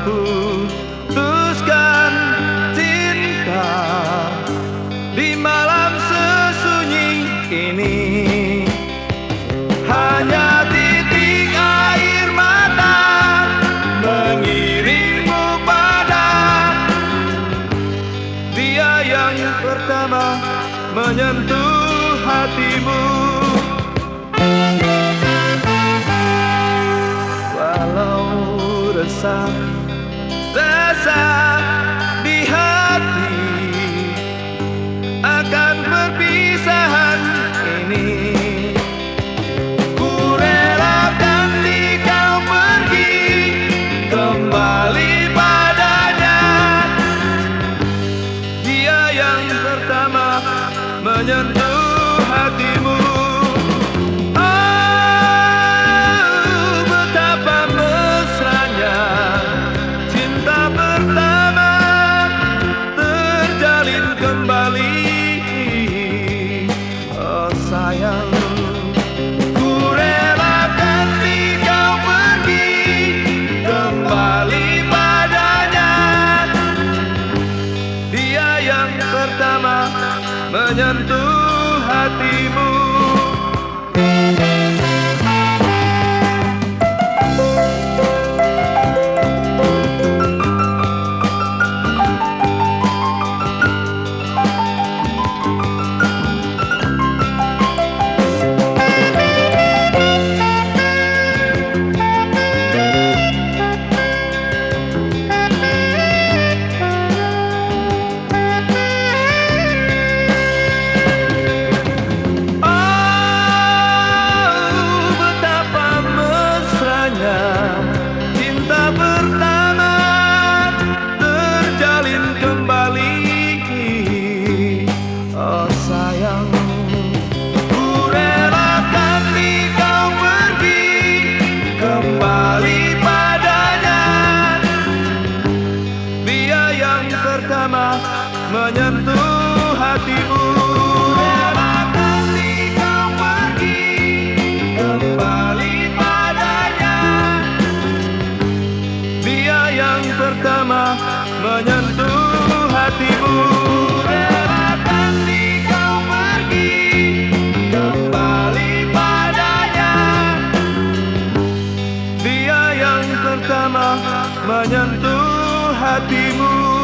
putuskan cinta di malam sesunyi ini. Hanya titik air mata mengiringmu pada dia yang pertama menyentuh hatimu. Walau resah di hati akan perpisahan ini, ku relakan kau pergi kembali padanya. Dia yang pertama menyentuh hatimu. Oh sayang, ku relakan kau pergi kembali padanya. Dia yang pertama menyentuh hatimu. Cinta pertama terjalin kembali. Oh sayang, ku relakan kau pergi kembali padanya. Dia yang pertama menyentuh hatimu. Relakan kau pergi kembali padanya. Dia yang pertama menyentuh hatimu. Relakan kau pergi kembali padanya. Dia yang pertama menyentuh hatimu.